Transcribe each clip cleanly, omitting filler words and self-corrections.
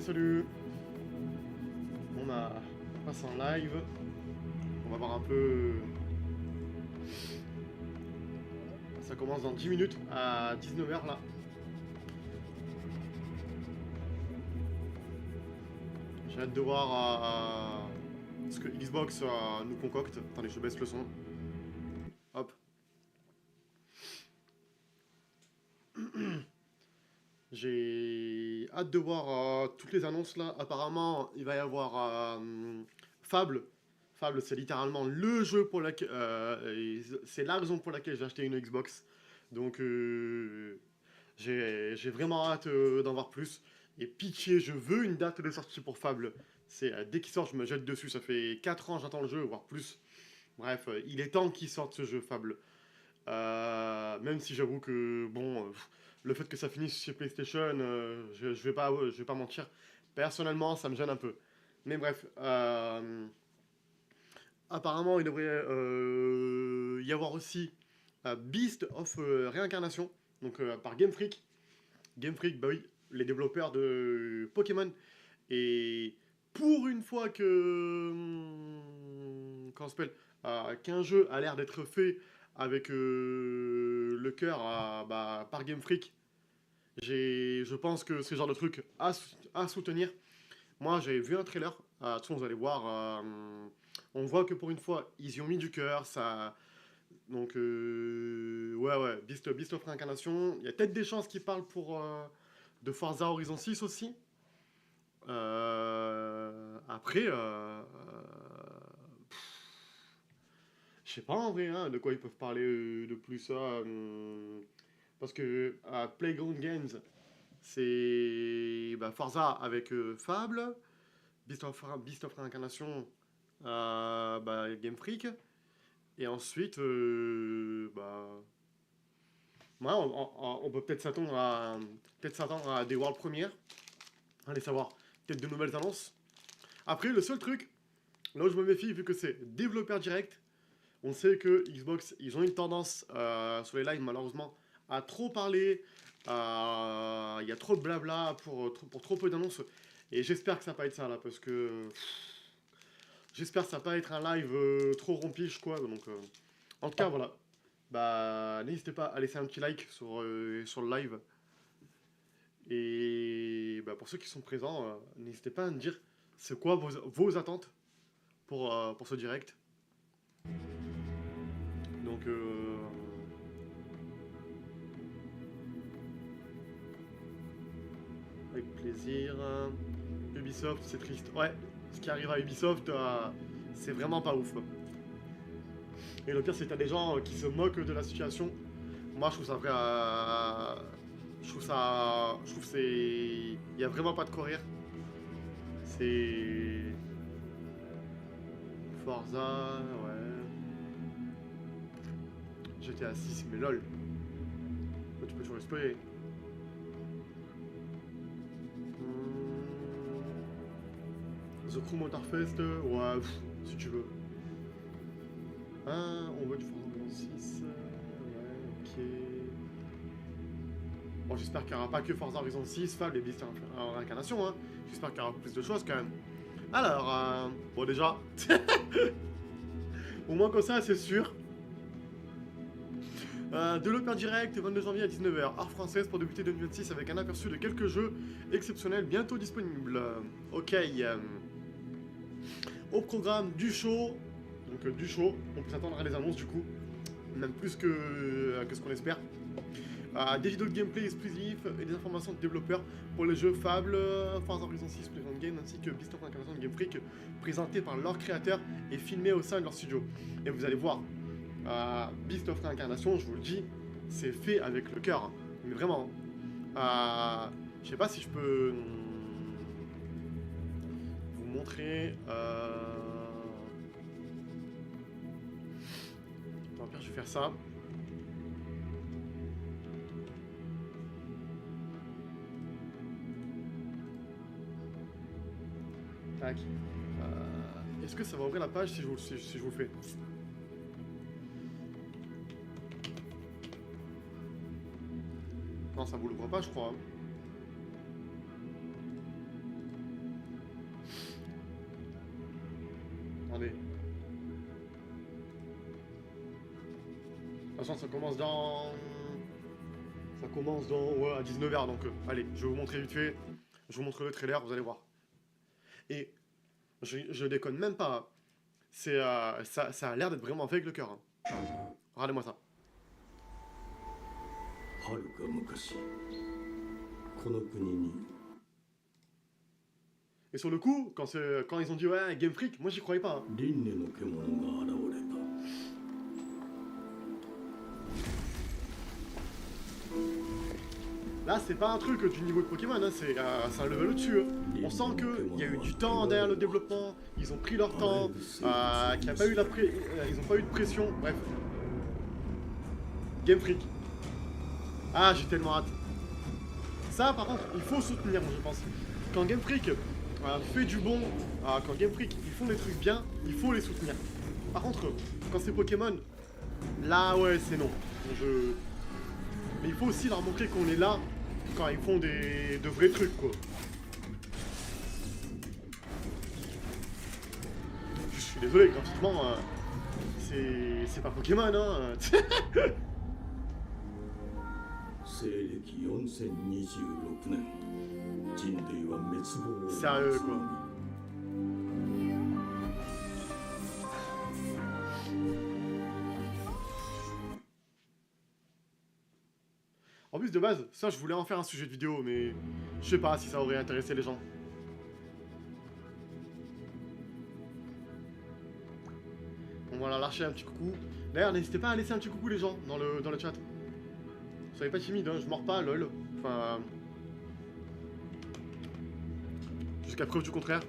Salut. On passe en live. On va voir un peu. Ça commence dans 10 minutes à 19h là. J'ai hâte de voir ce que Xbox nous concocte. Attendez, je baisse le son. Hop. J'ai hâte de voir toutes les annonces là. Apparemment, il va y avoir Fable. Fable, c'est littéralement le jeu pour lequel. C'est la raison pour laquelle j'ai acheté une Xbox. Donc, j'ai vraiment hâte d'en voir plus. Et pitié, je veux une date de sortie pour Fable. C'est dès qu'il sort, je me jette dessus. Ça fait 4 ans, j'attends le jeu, voire plus. Bref, il est temps qu'il sorte ce jeu Fable. Même si j'avoue que, bon, le fait que ça finisse chez PlayStation, je vais pas mentir. Personnellement, ça me gêne un peu. Mais bref, apparemment, il devrait y avoir aussi Beast of Réincarnation, donc par Game Freak. Game Freak, bah oui, les développeurs de Pokémon. Et pour une fois que. Comment ça s'appelle qu'un jeu a l'air d'être fait avec le cœur par Game Freak, je pense que c'est le genre de truc à soutenir. Moi, j'avais vu un trailer. De toute façon, vous allez voir. On voit que pour une fois, ils y ont mis du cœur. Ça. Donc, ouais, Beast of Reincarnation. Il y a peut-être des chances qu'ils parlent de Forza Horizon 6 aussi. Après, je sais pas en vrai de quoi ils peuvent parler de plus ça. Parce que Playground Games, c'est Forza avec Fable, Beast of Reincarnation, Game Freak, et ensuite, ouais, on peut peut-être s'attendre à des world premières. Allez savoir, peut-être de nouvelles annonces. Après, le seul truc, là où je me méfie, vu que c'est développeur direct, on sait que Xbox, ils ont une tendance sur les lives, malheureusement, à trop parler. Il y a trop de blabla pour trop peu d'annonces. Et j'espère que ça va pas être ça, là, parce que... J'espère que ça va pas être un live trop rompiche, quoi. Donc, en tout cas, voilà. N'hésitez pas à laisser un petit like sur le live. Et pour ceux qui sont présents, n'hésitez pas à me dire c'est quoi vos attentes pour ce direct. Donc, avec plaisir. Ubisoft, c'est triste. Ouais, ce qui arrive à Ubisoft, c'est vraiment pas ouf. Et le pire, c'est que t'as des gens qui se moquent de la situation. Moi, je trouve ça vrai. Je trouve c'est. Il y a vraiment pas de quoi rire. C'est. Forza, ouais. GTA 6, mais lol. Tu peux toujours spoiler. The Crew Motorfest, ouais, si tu veux. On veut du Forza 6, ouais, ok. Bon, j'espère qu'il n'y aura pas que Forza Horizon 6, Fable et Beast en réincarnation, hein. J'espère qu'il y aura plus de choses quand même. Alors, bon déjà, au moins comme ça, c'est sûr. Développeur direct, 22 janvier à 19h, art française pour débuter 2026 avec un aperçu de quelques jeux exceptionnels bientôt disponibles. Ok. Au programme du show, donc du show, on peut s'attendre à des annonces du coup, même plus que ce qu'on espère. Des vidéos de gameplay exclusifs et des informations de développeurs pour les jeux Fable, Forza Horizon 6, Playground Game, ainsi que Beast of Reincarnation de Game Freak, présentés par leurs créateurs et filmés au sein de leur studio. Et vous allez voir, Beast of Reincarnation, je vous le dis, c'est fait avec le cœur, mais vraiment. Je sais pas si je peux vous montrer. Attends, pire, je vais faire ça. Tac. Est-ce que ça va ouvrir la page si je vous le fais? Non, ça vous l'ouvre pas, je crois. façon, ça commence dans... Ouais, à 19h, donc allez, je vais vous montrer vite fait. Je vous montre le trailer, vous allez voir. Et je déconne même pas. C'est ça a l'air d'être vraiment fait avec le cœur. Hein. Regardez-moi ça. Et sur le coup, quand ils ont dit ouais, Game Freak, moi j'y croyais pas. Hein. Là, c'est pas un truc du niveau de Pokémon, hein, c'est un level au-dessus. Hein. On sent qu'il y a eu du temps derrière le développement, ils ont pris leur temps, qu'ils n'ont pas eu ils ont pas eu de pression, bref. Game Freak. Ah, j'ai tellement hâte. Ça, par contre, il faut soutenir, je pense. Quand Game Freak fait du bon, quand Game Freak, ils font des trucs bien, il faut les soutenir. Par contre, quand c'est Pokémon, là, ouais, c'est non. Mais il faut aussi leur montrer qu'on est là quand ils font de vrais trucs, quoi. Je suis désolé, graphiquement, c'est pas Pokémon, hein. Sérieux, quoi. En plus, de base, ça, je voulais en faire un sujet de vidéo, mais je sais pas si ça aurait intéressé les gens. Bon, voilà, lâcher un petit coucou. D'ailleurs, n'hésitez pas à laisser un petit coucou, les gens, dans le chat. Soyez pas timide, hein, je mords pas, lol. Enfin... Jusqu'à preuve du contraire.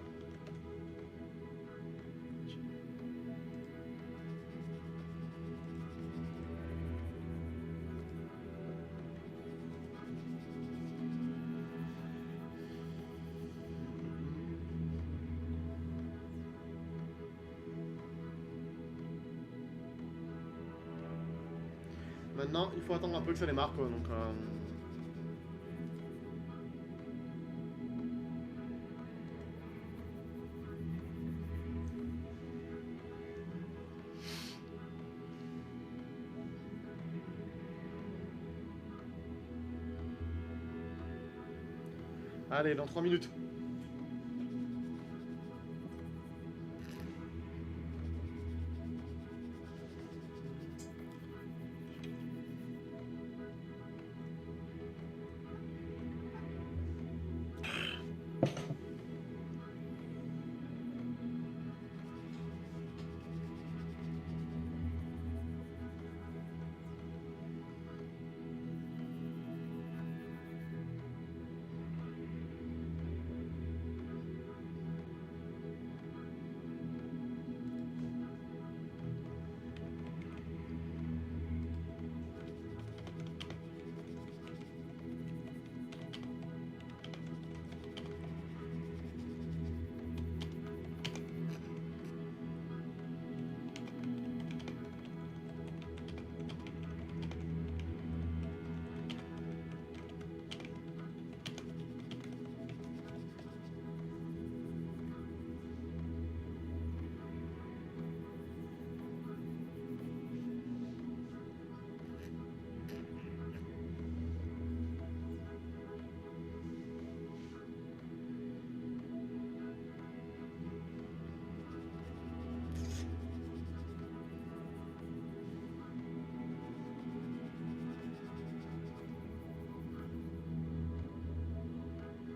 Maintenant, il faut attendre un peu que ça démarre, quoi, donc... Allez, dans 3 minutes.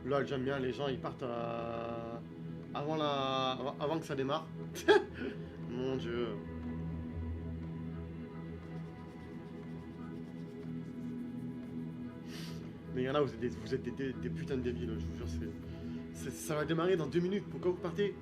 Là, j'aime bien, les gens, ils partent avant que ça démarre. Mon Dieu. Mais il y en a, vous êtes des putains de débiles, je vous jure, ça va démarrer dans 2 minutes, pourquoi vous partez?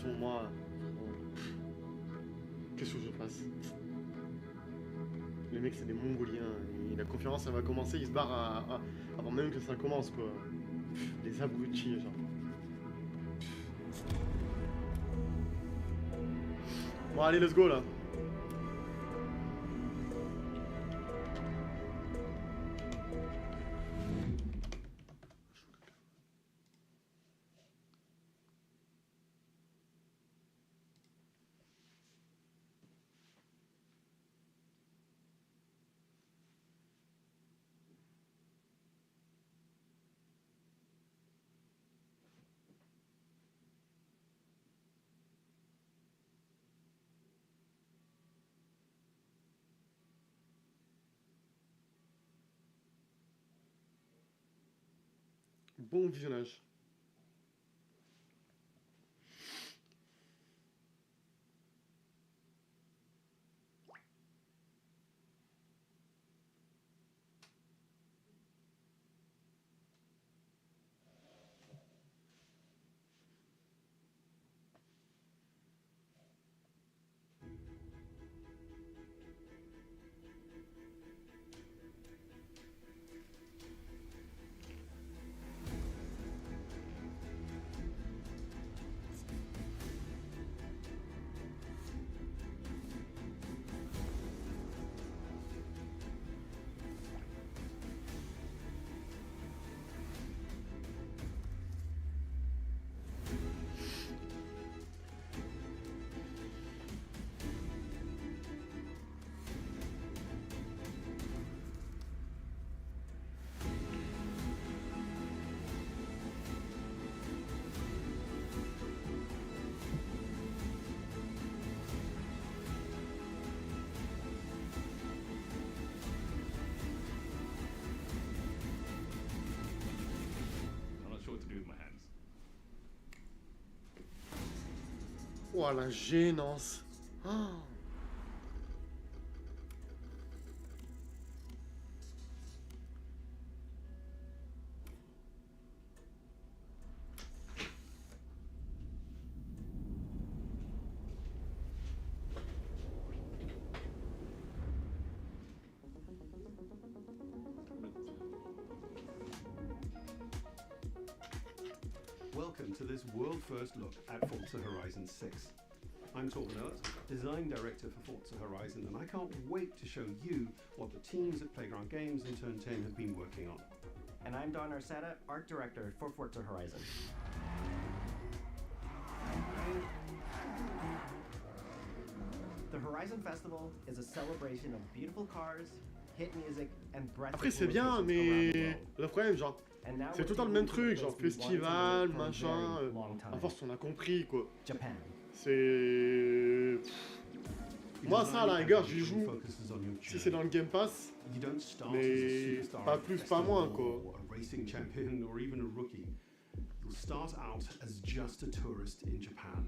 façon, moi... Qu'est-ce que je fasse? Les mecs, c'est des Mongoliens. Et la conférence, elle va commencer, ils se barrent avant même que ça commence, quoi. Les abrutis, genre. Bon, allez, let's go, là. Bon visionnage. Oh, la gênance. Oh. Welcome to this world-first look at Forza Horizon 6. I'm Torben Ert, Design Director for Forza Horizon, and I can't wait to show you what the teams at Playground Games and Turn 10 have been working on. And I'm Don Arceta, Art Director for Forza Horizon. The Horizon Festival is a celebration of beautiful cars, hit music, and Après, breathtaking c'est bien, locations around the mais world. le problème, genre, And now c'est we're tout le temps le taking même you to truc, a genre place we've wanted to festival, visit for a machin. very long time. À force, on a compris, quoi. Japan. C'est. Moi, ça, à la rigueur, j'y joue si c'est dans le Game Pass, mais pas plus, pas moins, quoi. A racing champion or even a rookie. You'll start out as just a tourist in Japan.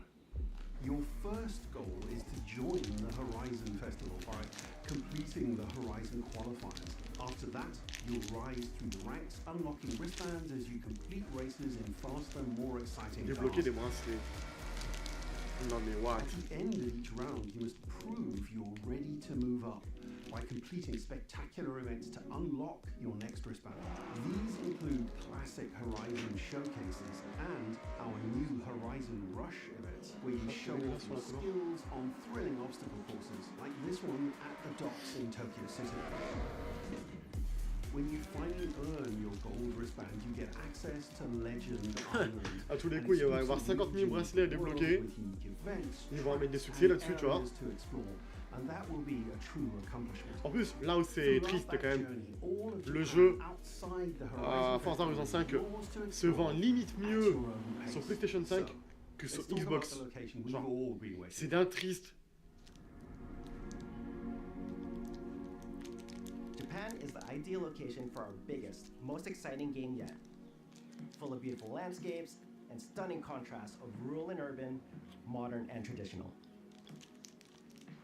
Your first goal is to join the Horizon Festival by completing the Horizon qualifiers. After that, you'll rise through the ranks, unlocking wristbands as you complete races in faster, more exciting Débloquer cars. des bracelets. Non, mais what? At the end of each round, you must prove you're ready to move up by completing spectacular events to unlock your next wristband. These include classic Horizon showcases and our new Horizon Rush event, where you show off your skills on thrilling obstacle courses, like this one at the docks in Tokyo City. When you finally earn your gold wristband, you get access to Legend Island. À tous les coups, il va y avoir 50 000 bracelets à débloquer. Ils vont mettre des succès là-dessus, tu vois. En plus, là où c'est triste quand même, le jeu, à Forza Horizon 5, se vend limite mieux sur PlayStation 5 que sur Xbox. Genre, c'est d'un triste. Japan is the ideal location for our biggest, most exciting game yet. Full of beautiful landscapes and stunning contrasts of rural and urban, modern and traditional.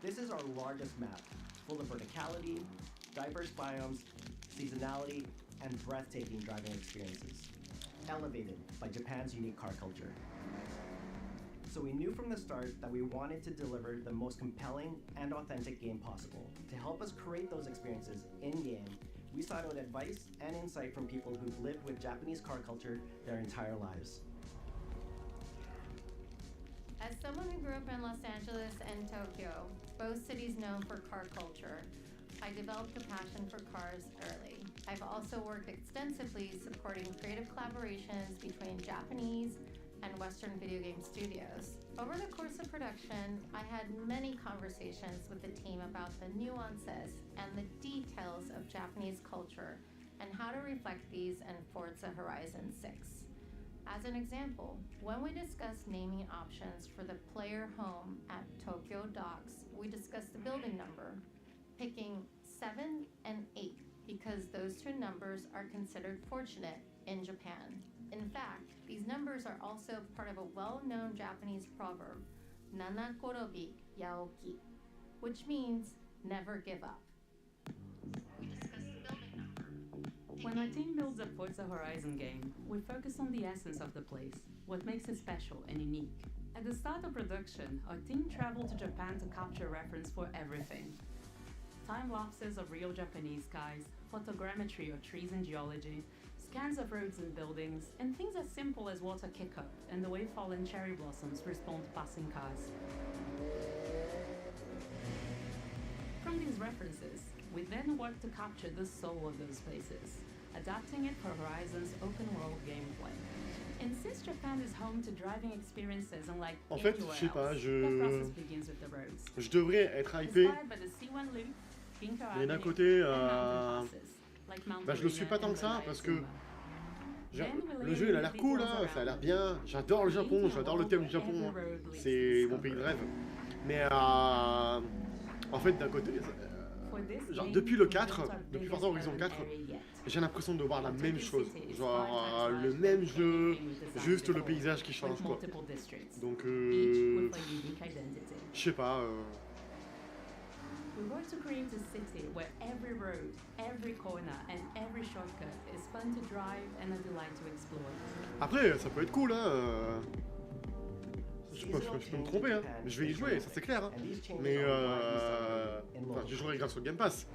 This is our largest map, full of verticality, diverse biomes, seasonality, and breathtaking driving experiences, elevated by Japan's unique car culture. So we knew from the start that we wanted to deliver the most compelling and authentic game possible. To help us create those experiences in-game, we sought out advice and insight from people who've lived with Japanese car culture their entire lives. As someone who grew up in Los Angeles and Tokyo, both cities known for car culture, I developed a passion for cars early. I've also worked extensively supporting creative collaborations between Japanese and Western video game studios. Over the course of production, I had many conversations with the team about the nuances and the details of Japanese culture and how to reflect these in Forza Horizon 6. As an example, when we discussed naming options for the player home at Tokyo Docks, we discussed the building number, picking 7 and 8 because those two numbers are considered fortunate in Japan. In fact, these numbers are also part of a well-known Japanese proverb, Nana Korobi Yaoki, which means never give up. We discussed the building number. When our team builds a Forza Horizon game, we focus on the essence of the place, what makes it special and unique. At the start of production, our team traveled to Japan to capture reference for everything. Time lapses of real Japanese skies, photogrammetry of trees and geology, scans of roads and buildings, and things as simple as water kick-up and the way fallen cherry blossoms respond to passing cars. From these references, we then work to capture the soul of those places, adapting it for Horizon's open-world gameplay. And since Japan is home to driving experiences unlike En fait, anywhere je sais pas, else, the process begins with the roads. je devrais être hypé. Inspired by the C1 loop, Ginko Mais d'un Avenue, côté, and mountain passes, like Mount bah, je le suis Arena pas tant and que ça Renai parce que Tsuma. le jeu il a l'air cool, hein, ça a l'air bien. J'adore le Japon, j'adore le thème du Japon. Hein. C'est mon pays de rêve. Mais en fait, d'un côté, genre depuis le 4, depuis Forza Horizon 4, j'ai l'impression de voir la même chose. Genre le même jeu, juste le paysage qui change quoi. Donc je sais pas. We work to create a city where every road, every corner and every shortcut is fun to drive and a delight to explore. Après, ça peut être cool, hein. Je peux me tromper, hein. Mais je vais y jouer, ça c'est clair. Hein. Mais enfin, j'y jouerai grâce au Game Pass.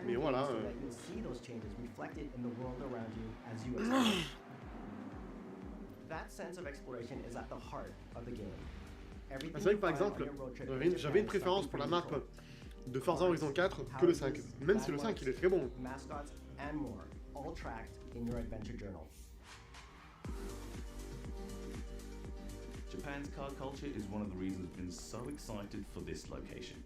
Mais voilà. That sense of exploration is at the heart of the game. C'est vrai que par exemple, j'avais une préférence pour la map de Forza Horizon 4 que le 5. Même si le 5 il est très bon. Mascots and more, all tracked in your adventure journal. Japan's car culture is one of the reasons we've been so excited for this location.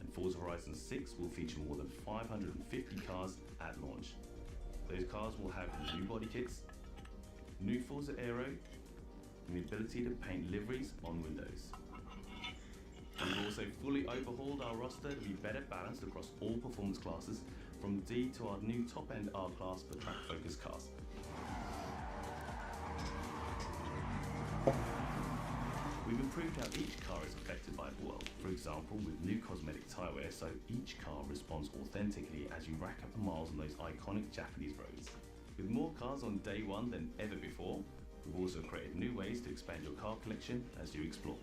And Forza Horizon 6 will feature more than 550 cars at launch. Those cars will have new body kits, new Forza Aero, and the ability to paint liveries on windows. We've also fully overhauled our roster to be better balanced across all performance classes, from D to our new top-end R-Class for track-focused cars. We've improved how each car is affected by the world, for example with new cosmetic tyre wear so each car responds authentically as you rack up the miles on those iconic Japanese roads. With more cars on day one than ever before, we've also created new ways to expand your car collection as you explore.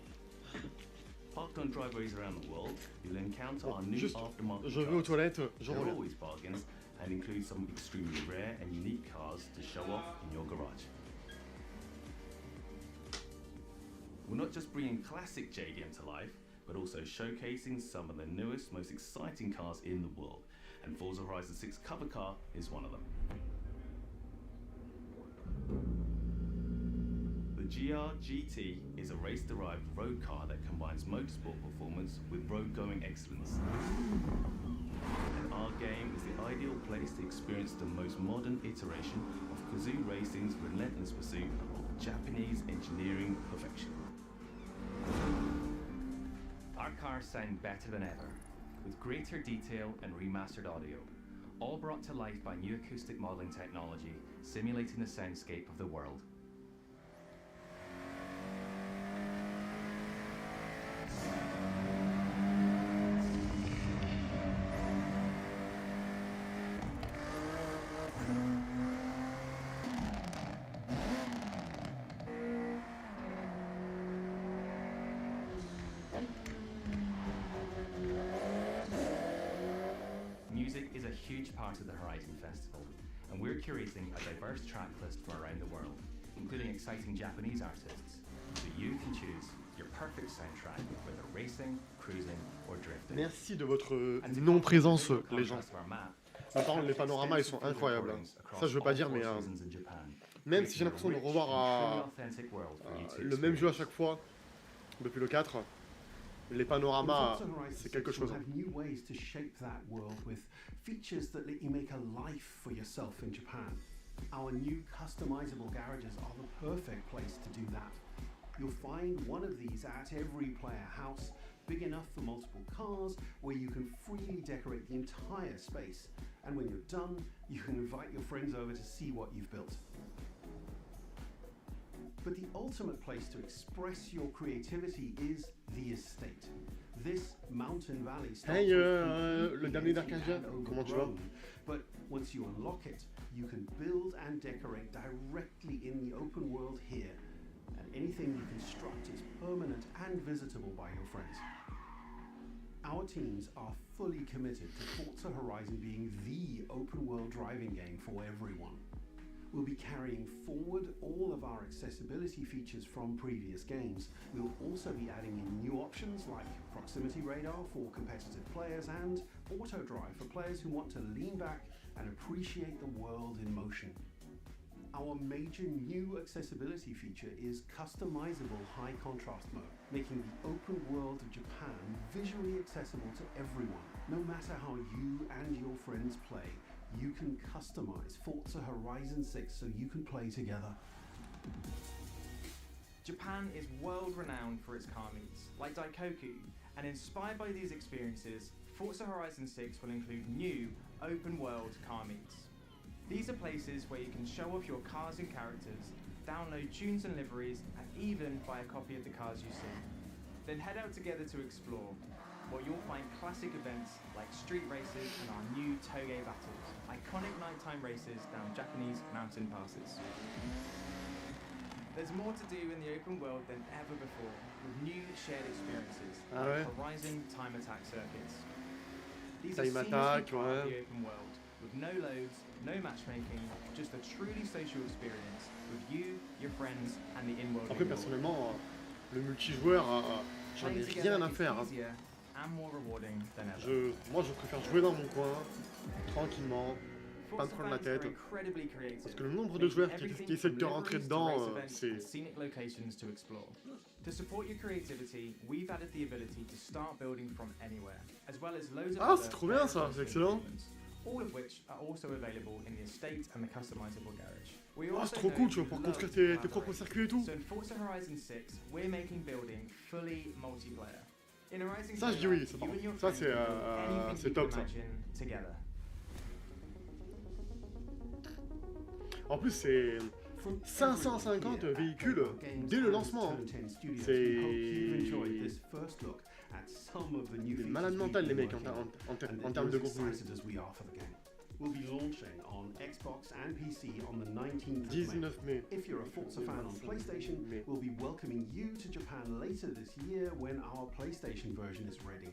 Parked on driveways around the world, you'll encounter our new aftermarket Je vais aux toilettes, je They're reviens. always bargains and include some extremely rare and unique cars to show off in your garage. We're not just bringing classic JDM to life, but also showcasing some of the newest, most exciting cars in the world, and Forza Horizon 6 cover car is one of them. The GR GT is a race-derived road car that combines motorsport performance with road-going excellence. And our game is the ideal place to experience the most modern iteration of Kazoo Racing's relentless pursuit of Japanese engineering perfection. Our cars sound better than ever, with greater detail and remastered audio, all brought to life by new acoustic modeling technology, simulating the soundscape of the world. huge part of the Horizon Festival, and we're curating a diverse track list from around the world, including exciting Japanese artists, so you can choose your perfect soundtrack, whether racing, cruising, or drifting. Merci de votre And to non-présence, complement the les gens. contrast of our map, Par contre, les panoramas, ils sont incroyables. Ça, je veux pas dire, mais même si j'ai l'impression de revoir le même jeu à chaque fois, depuis le 4, les panoramas, c'est quelque chose. Have new ways to shape that world with features that let you make a life for yourself in Japan. Our new customizable garages are the perfect place to do that. You'll find one of these at every player house, big enough for multiple cars, where you can freely decorate the entire space. And when you're done, you can invite your friends over to see what you've built. But the ultimate place to express your creativity is the estate. This mountain valley starts Hey, with le dernier completely d'Arcadia, and comment tu vas? overgrown. But once you unlock it, you can build and decorate directly in the open world here. And anything you construct is permanent and visitable by your friends. Our teams are fully committed to Forza Horizon being the open world driving game for everyone. We'll be carrying forward all of our accessibility features from previous games. We'll also be adding in new options like proximity radar for competitive players and auto drive for players who want to lean back and appreciate the world in motion. Our major new accessibility feature is customizable high contrast mode, making the open world of Japan visually accessible to everyone. No matter how you and your friends play, you can customize Forza Horizon 6 so you can play together. Japan is world-renowned for its car meets, like Daikoku, and inspired by these experiences, Forza Horizon 6 will include new, open-world car meets. These are places where you can show off your cars and characters, download tunes and liveries, and even buy a copy of the cars you see. Then head out together to explore, where you'll find classic events like street races and our new Toge battles, iconic nighttime races down Japanese mountain passes. There's more to do in the open world than ever before, with new shared experiences like Horizon Time Attack circuits. These are Time seamlessly Attack, part of ouais. the open world, with no loads, no matchmaking, just a truly social experience with you, your friends, and the in-world. Après, personnellement, le multijoueur, j'en ai rien à faire. Hein. And more rewarding than ever. Moi, je préfère jouer dans mon coin, tranquillement, pas me prendre la tête. Parce que le nombre de joueurs qui essaient de te rentrer dedans, c'est... Scenic locations to explore. To support your creativity, we've added the ability to start building from anywhere, as well as loads of Ah, other c'est trop bien ça, c'est excellent. all of which are also available in the estate and the customizable garage. We Ah, also c'est trop know cool, tu vois, you pour love construire to tes propres collaborate. circuits et tout. So in Forza Horizon 6, we're making building fully multiplayer. In Horizon Ça, je dis oui, ça, par contre. Ça, c'est top, ça. Together. En plus, c'est 550 véhicules dès le lancement. Hein. C'est des malades mentales, les mecs, en termes de contenu. Will be launching on Xbox and PC on the 19th of 19 May. mai. If you're a Forza fan on PlayStation, we'll be welcoming you to Japan later this year when our PlayStation version is ready.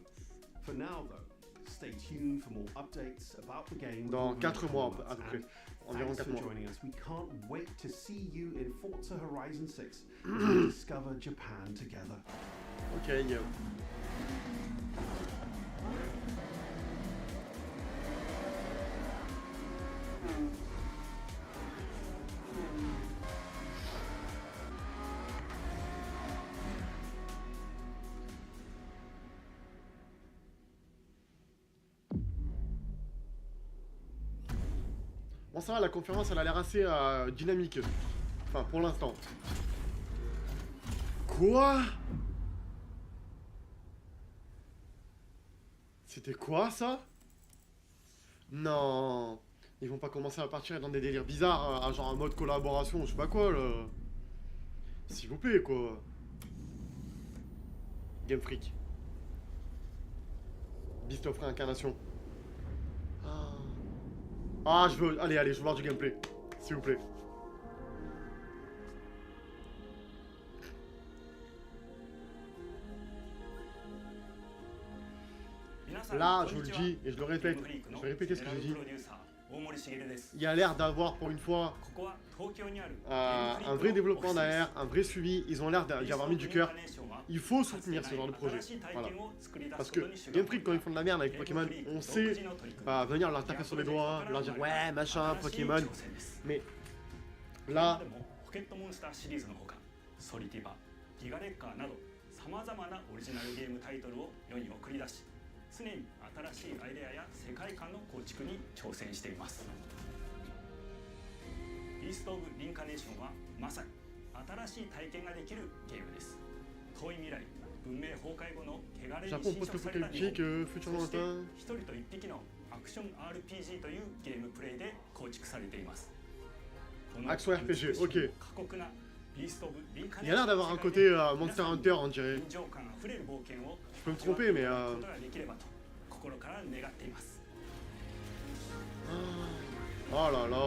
For now, though, stay tuned for more updates about the game. Dans 4 mois, à peu près. Environ 4 mois. Joining us. We can't wait to see you in Forza Horizon 6 as we discover Japan together. Ok. Bon, ça va, la conférence elle a l'air assez dynamique. Enfin, pour l'instant. Quoi? C'était quoi ça? Non. Ils vont pas commencer à partir dans des délires bizarres, genre en mode collaboration, je sais pas quoi là. S'il vous plaît, quoi. Game Freak. Beast of réincarnation. Ah, je veux... Allez, je veux voir du gameplay. S'il vous plaît. Là, je vous le dis et je le répète, je vais répéter ce que j'ai dit. Il y a l'air d'avoir pour une fois un vrai développement derrière, un vrai suivi. Ils ont l'air d'y avoir mis du cœur. Il faut soutenir ce genre de projet. Voilà. Parce que Game Freak, quand ils font de la merde avec Pokémon, on sait venir leur taper sur les doigts, leur dire ouais, machin, Pokémon. Mais là, ポケットモンスターシリーズのほか、ソリティバ、ギガレッカーなどさまざまなオリジナルゲームタイトルを世に送り出し、常に新しいアイデアや世界観の構築に挑戦しています。ビースト・オブ・リンカネーションはまさに新しい体験ができるゲームです。遠い未来、文明崩壊後の汚れに侵食された日本、そして一人と一匹のアクション RPG というゲームプレイで構築されています。Action RPG, ok. Il y a l'air d'avoir un côté Monster Hunter, on dirait. Je peux me tromper, mais oh là là.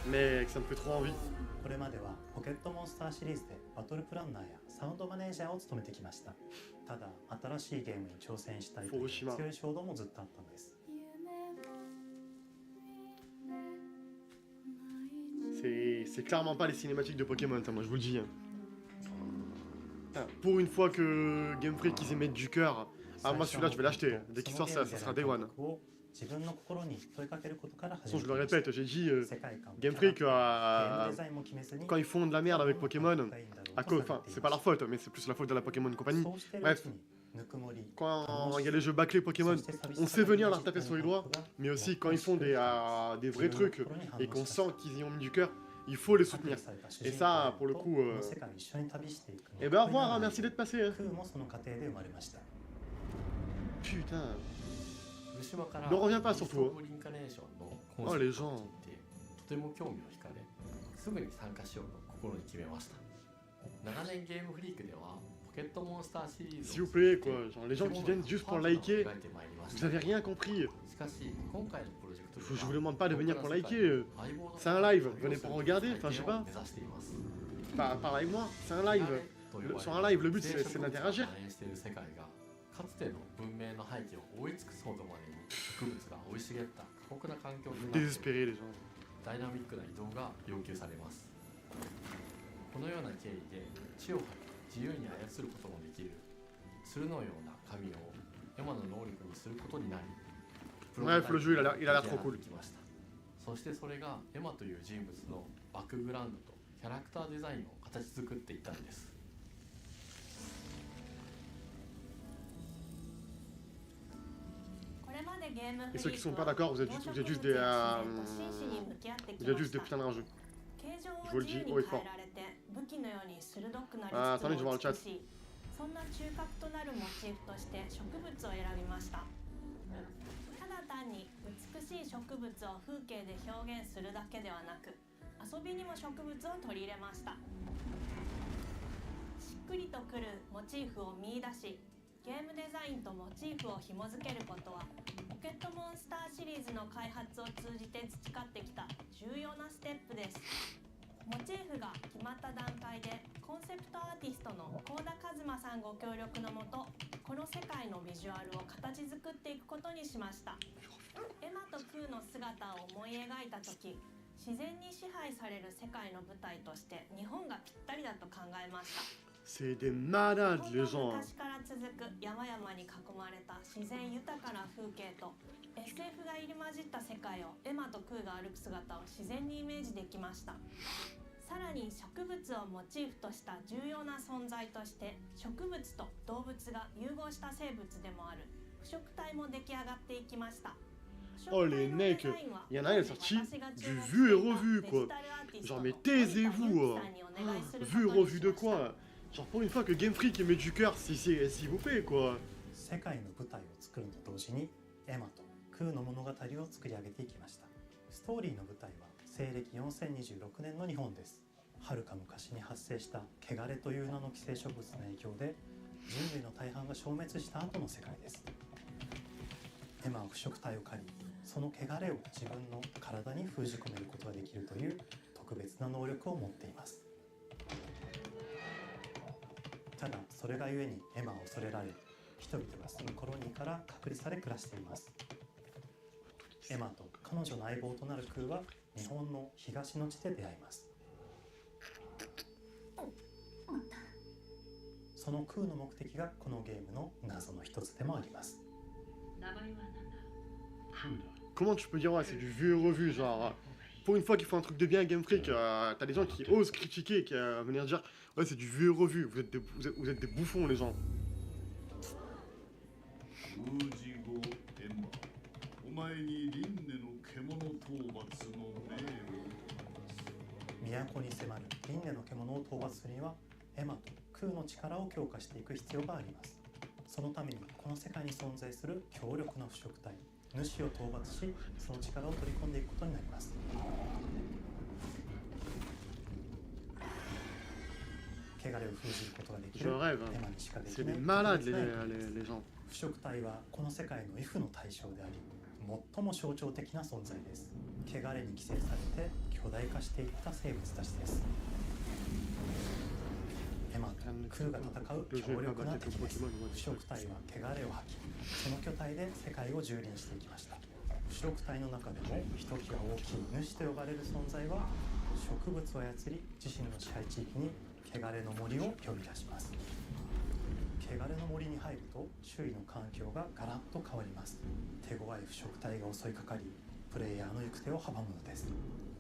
Mec, ça me fait trop envie. これまではポケットモンスターシリーズでバトルプランナーやサウンドマネージャーを務めてきました。ただ、新しいゲームに挑戦したいという強い衝動もずっとあったんです。C'est clairement pas les cinématiques de Pokémon, ça, moi je vous le dis. Pour une fois que Game Freak ils y mettent du cœur, moi celui-là je vais l'acheter. Dès qu'il sort, ça sera Day One. De toute façon, je le répète, j'ai dit Game Freak, quand ils font de la merde avec Pokémon, enfin, c'est pas leur faute, mais c'est plus la faute de la Pokémon Company. Bref, quand il y a les jeux bâclés Pokémon, on sait venir leur taper sur les doigts, mais aussi quand ils font des vrais trucs et qu'on sent qu'ils y ont mis du cœur, il faut les soutenir. Et ça, pour le coup, eh ben au revoir, hein, merci d'être passé. Hein. Putain. Ne reviens pas sur toi. Oh les gens. S'il vous plaît, quoi. Genre, les gens qui viennent juste pour liker, vous avez rien compris. Je vous demande pas de venir pour liker. C'est un live, venez pour regarder, enfin je sais pas. Parle avec moi, c'est un live. Sur un live, le but c'est d'interagir. Désespérés les gens. ダイナミックな移動が要求されます。このような経緯で地を張り自由に操ることもできる鶴のような紙をエマの能力にすることになり、Bref, le jeu il a l'air trop cool. そしてそれがエマという人物のバックグラウンドとキャラクターデザインを形作っていったんです。Et ceux qui sont pas d'accord, vous êtes juste des putains de rageux. Je vous le dis haut et fort. Attendez, je vais voir le chat. そんな中核となるモチーフとして植物を選びました。ただ単に美しい植物を風景で表現するだけではなく、遊びにも植物を取り入れました。しっくりとくるモチーフを見出し、ゲームデザインとモチーフを紐付けることはポケットモンスターシリーズの開発を通じて培ってきた重要なステップです。モチーフが決まった段階でコンセプトアーティストの幸田和馬さんご協力のもと、この世界のビジュアルを形作っていくことにしました。エマとクーの姿を思い描いた時、自然に支配される世界の舞台として日本がぴったりだと考えました。C'est des malades les gens. 昔から続く山々に囲まれた自然豊かな風景と SF が入り混じった世界をエマとクーが歩く姿を自然にイメージできました。さらに植物をモチーフとした重要な存在として植物と動物が融合した生物でもある腐食体も出来上がっていきました。Oh les mecs, il y en a un est sorti du vu et revu quoi. Genre mais taisez-vous. Vu et revu de quoi? Genre pour une fois que Game Freak met du cœur, s'il vous plaît quoi. 世界の舞台を作ると同時にエマとクーの物語を作り上げていきました。ストーリーの舞台は西暦4026年の日本です。はるか昔に発生した汚れという名の寄生植物の影響で人類の大半が消滅した後の世界です。エマは腐食体を借り、その汚れを自分の体に封じ込めることができるという特別な能力を持っています。ただそれがゆえにエマは恐れられ、人々が住むコロニーから隔離され暮らしています。エマと彼女の相棒となるクーは日本の東の地で出会います。そのクーの目的がこのゲームの謎の一つでもあります。Comment tu peux dire ouais c'est du vu et revu genre pour une fois qu'ils font un truc de bien à Game Freak, t'as des gens qui osent critiquer, qui venir dire ouais c'est du vu et revu, vous êtes des bouffons les gens. 都に迫る輪廻の獣を討伐するにはエマとクーの力を強化していく必要があります。そのためにこの世界に存在する強力な腐食体主を討伐し、その力を取り込んでいくことになります。汚れを封じることができるエマにしかできない腐食体はこの世界の畏怖の対象であり、最も象徴的な存在です。汚れに寄生されて巨大化していった生物たちです。エマとクーが戦う強力な敵です。腐食体は汚れを吐き、その巨体で世界を蹂躙していきました。腐食体の中でもひときわ大きい主と呼ばれる存在は、植物を操り自身の支配地域に汚れの森を呼び出します。汚れの森に入ると周囲の環境がガラッと変わります。手強い腐食体が襲いかかり、プレイヤーの行く手を阻むのです。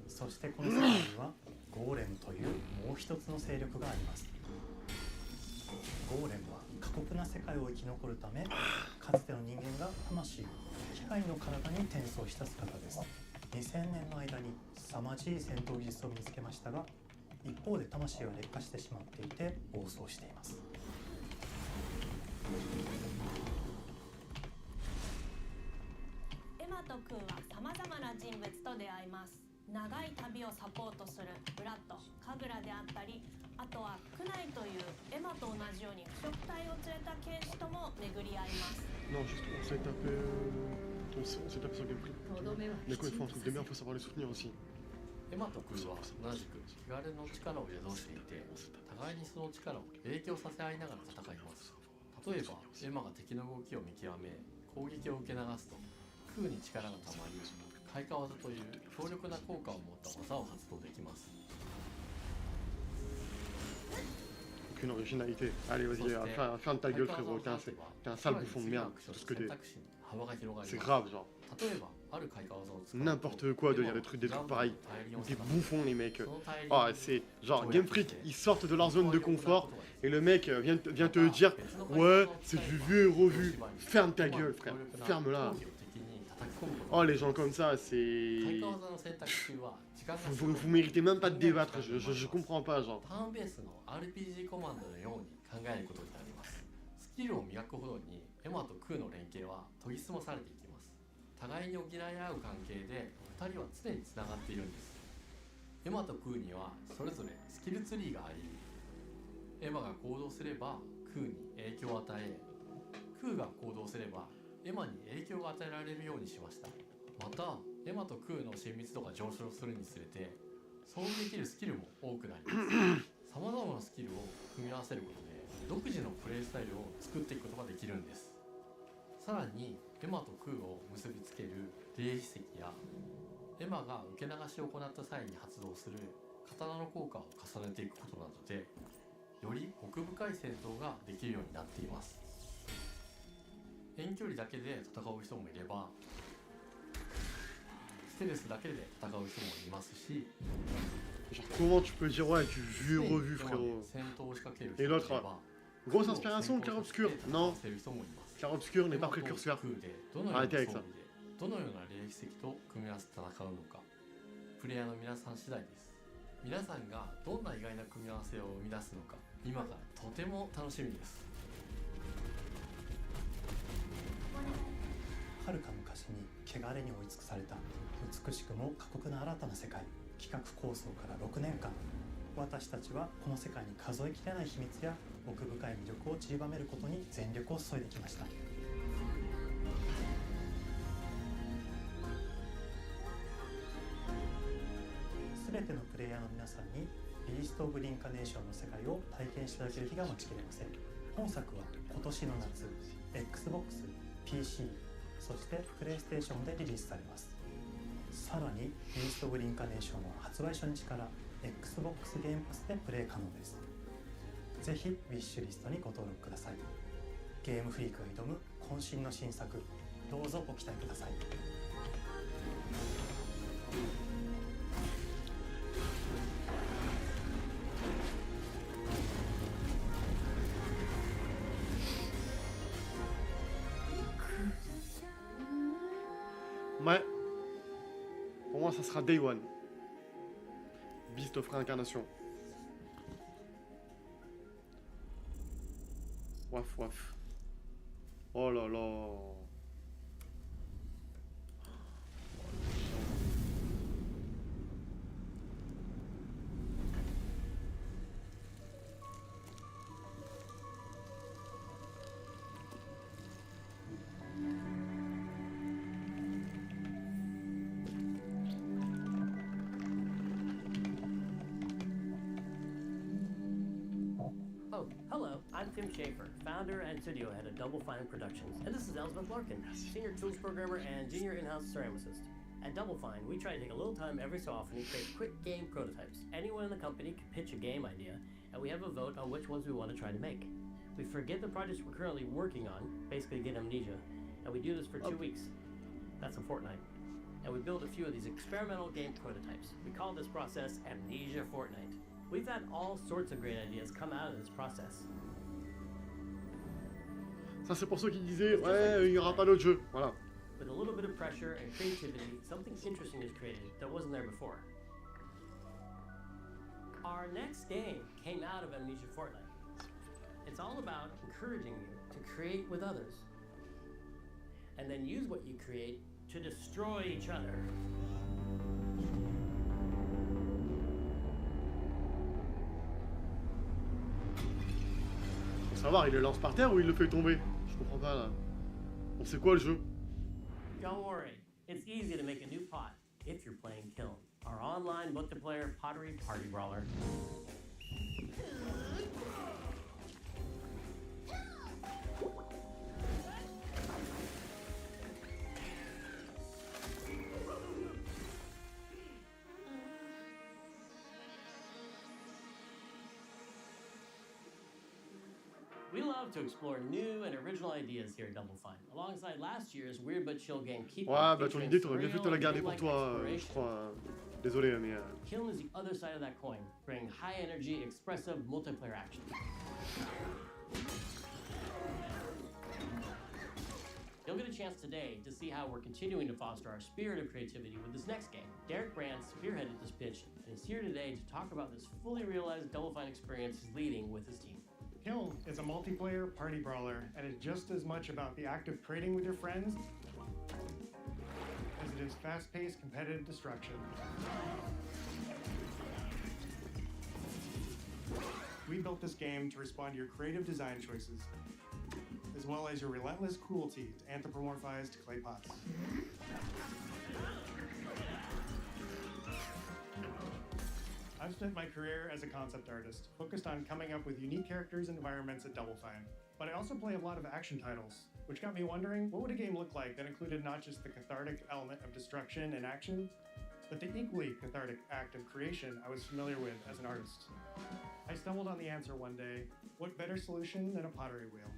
そしてこの世界にはゴーレムというもう一つの勢力があります。ゴーレムは過酷な世界を生き残るため、かつての人間が魂を機械の体に転送した姿です。2000年の間に凄まじい戦闘技術を身につけましたが、一方で魂は劣化してしまっていて暴走しています。エマとクーはさまざまな人物と出会います。長い旅をサポートするブラッド、カグラであったり、あとはクナイというエマと同じように腐食体を連れた剣士とも巡り合います。Non, juste on s'est tapé sur Game Freak. Mais quand ils font un truc de bien, faut savoir les soutenir aussi. エマとクーは同じく汚れの力を宿していて、互いにその力を影響させ合いながら戦います。例えばエマが敵の動きを見極め攻撃を受け流すと、クーに力がたまり開花技という強力な効果を持った技を発動できます。Aucune originalité. Allez, vas-y, ferme ta gueule, frérot. T'es un sale bouffon de merde. Tout ce que t'es. C'est grave, genre. N'importe quoi de dire des trucs pareils. Des bouffons, les mecs. Oh, c'est genre Game Freak, ils sortent de leur zone de confort et le mec vient te dire ouais, c'est du vu et revu. Ferme ta gueule, frère. Ferme-la. Oh, les gens comme ça, c'est. Vous méritez même pas de débattre, je comprends pas, genre. ターンベースの RPG コマンドのように考えることになります。スキルを磨くほどにエマとクーの連携は研ぎ澄まされていきます。互いに補い合う関係で2人は常につながっているんです。エマとクーにはそれぞれスキルツリーがあり、エマが行動すればクーに影響を与え、クーが行動すればエマに影響が与えられるようにしました。またエマとクーの親密度が上昇するにつれて遭遇できるスキルも多くなります。さまざまなスキルを組み合わせることで独自のプレイスタイルを作っていくことができるんです。さらにエマとクーを結びつける霊秘石やエマが受け流しを行った際に発動する刀の効果を重ねていくことなどでより奥深い戦闘ができるようになっています。遠距離だけで戦う人もいればステルスだけで戦う人もいますし、 Comment tu peux dire ouais du vu et revu, frérot? Et l'autre, grosse inspiration, clair-obscur. Non, clair-obscur n'est pas précurseur. Arrêtez avec ça. どのような霊石と組み合わせて戦うのか、プレイヤーの皆さん次第です。皆さんがどんな意外な組み合わせを生み出すのか、今からとても楽しみです。はるか昔に汚れに追い尽くされた美しくも過酷な新たな世界。企画構想から6年間、私たちはこの世界に数えきれない秘密や奥深い魅力を散りばめることに全力を注いできました。すべてのプレイヤーの皆さんにビースト・オブ・リンカネーションの世界を体験していただける日が待ちきれません。本作は今年の夏 Xbox、PC、そしてプレイステーションでリリースされます。さらにイーストブリンカネーションは発売初日から Xbox ゲームパスでプレイ可能です。ぜひウィッシュリストにご登録ください。ゲームフリークが挑む渾身の新作、どうぞご期待ください。Ouais. Pour moi, ça sera Day One. Beast of réincarnation. Waf waf. Oh là là. Oh, hello, I'm Tim Schafer, founder and studio head of Double Fine Productions, and this is Elizabeth Larkin, senior tools programmer and junior in-house ceramicist. At Double Fine, we try to take a little time every so often to create quick game prototypes. Anyone in the company can pitch a game idea, and we have a vote on which ones we want to try to make. We forget the projects we're currently working on, basically get amnesia, and we do this for 2 weeks. That's a fortnight. And we build a few of these experimental game prototypes. We call this process Amnesia Fortnight. We've had all sorts of great ideas come out of this process. Ça c'est pour ceux qui disaient ouais, il n'y aura pas d'autres jeux. Voilà. With a little bit of pressure and creativity, something interesting is created that wasn't there before. Our next game came out of Amnesia Fortnight. It's all about encouraging you to create with others, and then use what you create to destroy each other. Faut savoir, il le lance par terre ou il le fait tomber? Je comprends pas là. Bon, c'est quoi le jeu? Don't worry, it's easy to make a new pot if you're playing Kiln, our online multiplayer pottery party brawler. We love to explore new and original ideas here at Double Fine, alongside last year's weird but chill game Keep Ouais, bah ton idée, t'aurais bien fait de te la garder pour toi, je crois. Désolé, mais. Kiln is the other side of that coin, bringing high energy, expressive multiplayer action. You'll get a chance today to see how we're continuing to foster our spirit of creativity with this next game. Derek Brand spearheaded this pitch, and he's here today to talk about this fully realized Double Fine experience he's leading with his team. Kiln is a multiplayer party brawler and is just as much about the act of trading with your friends as it is fast-paced competitive destruction. We built this game to respond to your creative design choices, as well as your relentless cruelty to anthropomorphized clay pots. I've spent my career as a concept artist, focused on coming up with unique characters and environments at Double Fine. But I also play a lot of action titles, which got me wondering, what would a game look like that included not just the cathartic element of destruction and action, but the equally cathartic act of creation I was familiar with as an artist? I stumbled on the answer one day: what better solution than a pottery wheel?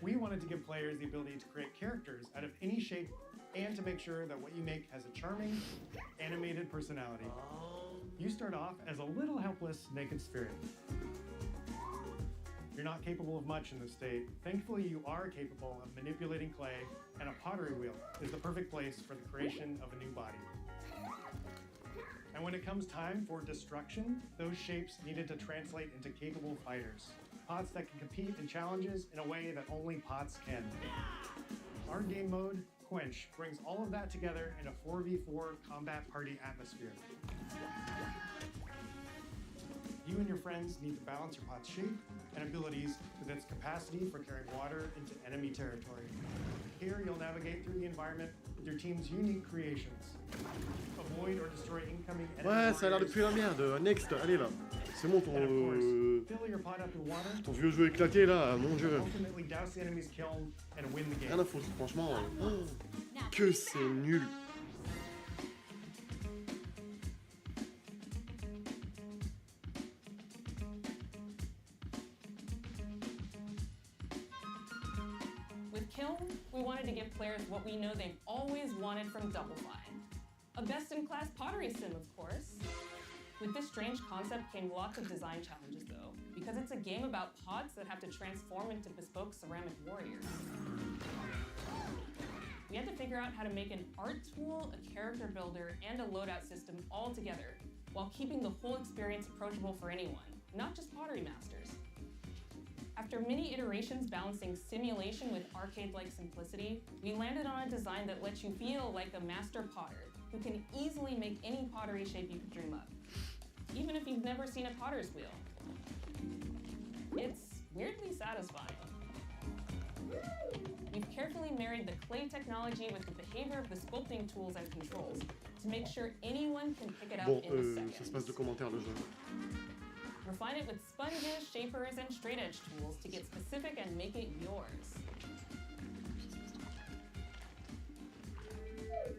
We wanted to give players the ability to create characters out of any shape and to make sure that what you make has a charming, animated personality. You start off as a little helpless, naked spirit. You're not capable of much in this state. Thankfully, you are capable of manipulating clay, and a pottery wheel is the perfect place for the creation of a new body. And when it comes time for destruction, those shapes needed to translate into capable fighters. Pots that can compete in challenges in a way that only pots can. Our game mode, Quench, brings all of that together in a 4v4 combat party atmosphere. You and your friends need to balance your pot's shape and abilities with its capacity for carrying water into enemy territory. Here, you'll navigate through the environment with your team's unique creations. Avoid or destroy incoming enemy Ouais, ça a l'air de puer la merde. Next, allez là. C'est bon, And of course, fill your pot up with water. ton vieux jeu éclaté là, mon dieu. Ultimately douse the enemy's kiln and win the game. Rien à foutre, franchement. Que c'est nul. With Kiln, we wanted to give players what we know they've always wanted from Double Fine. A best-in-class pottery sim, of course. With this strange concept came lots of design challenges, though, because it's a game about pots that have to transform into bespoke ceramic warriors. We had to figure out how to make an art tool, a character builder, and a loadout system all together, while keeping the whole experience approachable for anyone, not just pottery masters. After many iterations balancing simulation with arcade-like simplicity, we landed on a design that lets you feel like a master potter who can easily make any pottery shape you could dream up, even if you've never seen a potter's wheel. It's weirdly satisfying. We've carefully married the clay technology with the behavior of the sculpting tools and controls to make sure anyone can pick it up Bon, in a second. ça se passe de commentaires le jeu. Refine it with sponges, shapers, and straight edge tools to get specific and make it yours.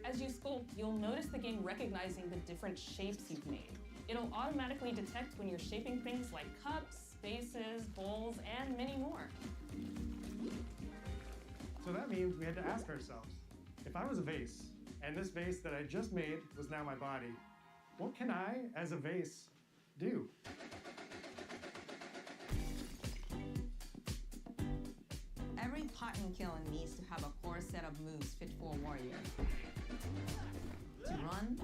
As you sculpt, you'll notice the game recognizing the different shapes you've made. It'll automatically detect when you're shaping things like cups, vases, bowls, and many more. So that means we had to ask ourselves, if I was a vase, and this vase that I just made was now my body, what can I, as a vase, do? Every pot and kiln needs to have a core set of moves fit for a warrior. To run,